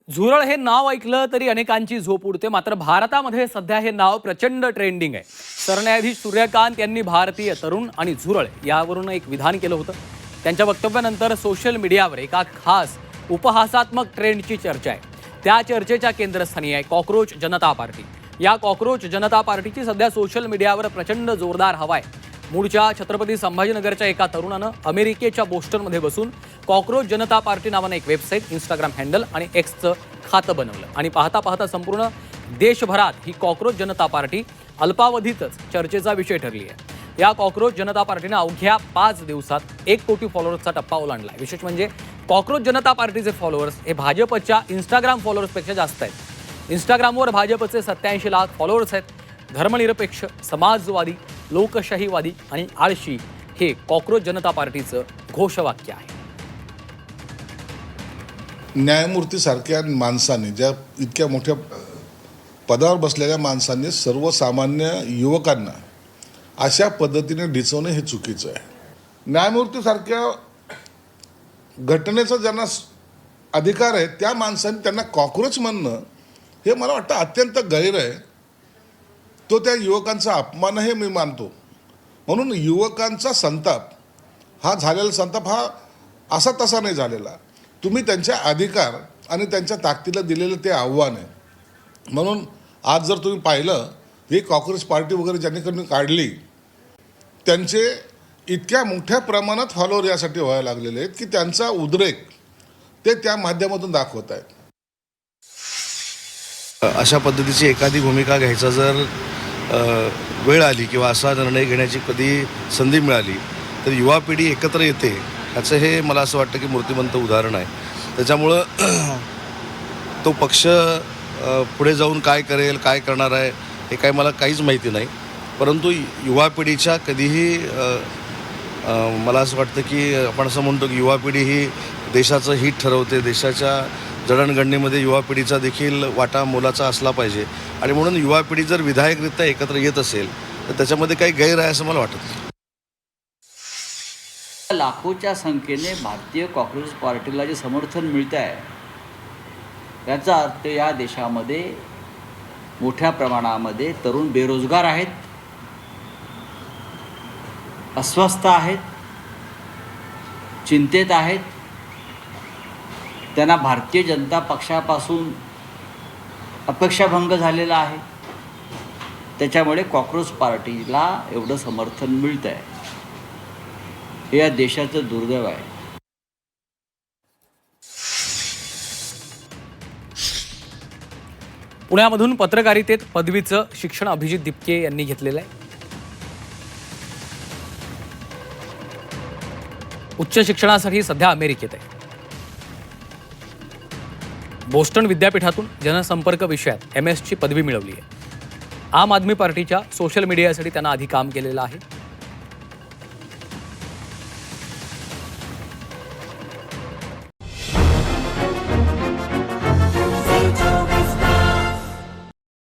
झुरळ हे नाव ऐकलं तरी अनेकांची झोप उडते. मात्र भारतामध्ये सध्या हे नाव प्रचंड ट्रेंडिंग आहे. सरन्यायाधीश सूर्यकांत यांनी भारतीय तरुण आणि झुरळ यावरून एक विधान केलं होतं. त्यांच्या वक्तव्यानंतर सोशल मीडियावर एका खास उपहासात्मक ट्रेंडची चर्चा आहे. त्या चर्चेच्या केंद्रस्थानी आहे कॉकरोच जनता पार्टी. या कॉकरोच जनता पार्टीची सध्या सोशल मीडियावर प्रचंड जोरदार हवा आहे. मूळच्या छत्रपती संभाजीनगरच्या एका तरुणानं अमेरिकेच्या बोस्टनमध्ये बसून कॉकरोच जनता पार्टी नावानं एक वेबसाईट, इंस्टाग्राम हँडल आणि एक्सचं खातं बनवलं आणि पाहता पाहता संपूर्ण देशभरात ही कॉकरोच जनता पार्टी अल्पावधीतच चर्चेचा विषय ठरली आहे. या कॉकरोच जनता पार्टीनं अवघ्या 5 दिवसात 1 कोटी फॉलोअर्सचा टप्पा ओलांडला आहे. विशेष म्हणजे कॉकरोच जनता पार्टीचे फॉलोअर्स हे भाजपच्या इंस्टाग्राम फॉलोअर्सपेक्षा जास्त आहेत. इंस्टाग्रामवर भाजपचे 87 लाख फॉलोअर्स आहेत. धर्मनिरपेक्ष, समाजवादी, लोकशाहीवादी आणि आळशी हे कॉकरोच जनता पार्टीचं घोषवाक्य आहे. न्यायमूर्तीसारख्या माणसांनी, ज्या इतक्या मोठ्या पदावर बसलेल्या माणसांनी सर्वसामान्य युवकांना अशा पद्धतीने डिचवणे हे चुकीचं आहे. न्यायमूर्तीसारख्या घटनेचा ज्यांना अधिकार आहे त्या माणसांनी त्यांना कॉकरोच म्हणणं हे मला वाटतं अत्यंत गैर आहे. तो त्या युवकांचा अपमान हे मी मानतो. म्हणून युवकांचा संताप हा झालेला संताप हा असा तसा नाही झालेला. तुम्ही त्यांच्या अधिकार आणि त्यांच्या ताकदीला दिलेलं ते आव्हान आहे. म्हणून आज जर तुम्ही पाहिलं, ही कॉकरोच पार्टी वगैरे ज्यांनी काढली त्यांचे इतक्या मोठ्या प्रमाणात फॉलोअर यासाठी व्हायला लागलेले आहेत की त्यांचा उद्रेक ते त्या माध्यमातून दाखवत आहेत. अशा पद्धतीची एखादी भूमिका घ्यायचा जर वेळ आली किंवा असा निर्णय घेण्याची कधी संधी मिळाली तर युवा पिढी एकत्र येते, ह्याचं हे मला असं वाटतं की मूर्तिमंत उदाहरण आहे. त्याच्यामुळं तो पक्ष पुढे जाऊन काय करेल, काय करणार आहे हे काय मला काहीच माहिती नाही. परंतु युवा पिढीच्या कधीही मला असं वाटतं की आपण असं म्हणतो की युवा पिढी ही देशाचं हित ठरवते. देशाच्या जडणघडणीमध्ये युवा पिढीचा देखील वाटा मोलाचा असला पाहिजे आणि म्हणून युवा पिढी जर विधायकरित्या एकत्र येत असेल तर त्याच्यामध्ये काही गैर आहे असं मला वाटत नाही. लाखोच्या संख्येने भारतीय कॉकरोच पार्टीला जे समर्थन मिळतं आहे याचा अर्थ या देशामध्ये मोठ्या प्रमाणामध्ये तरुण बेरोजगार आहेत, अस्वस्थ आहेत, चिंतेत आहेत. त्यांना भारतीय जनता पक्षापासून अपेक्षाभंग झालेला आहे. त्याच्यामुळे कॉकरोच पार्टीला एवढं समर्थन मिळतं आहे. हे या देशाचं दुर्दैव आहे. पुण्यामधून पत्रकारितेत पदवीचं शिक्षण अभिजित दिपके यांनी घेतलेलं आहे. उच्च शिक्षणासाठी सध्या अमेरिकेत आहे. बोस्टन विद्यापीठातून जनसंपर्क विषयात MS ची पदवी मिळवली आहे. आम आदमी पार्टीच्या सोशल मीडियासाठी त्यांना आधी काम केलेलं आहे.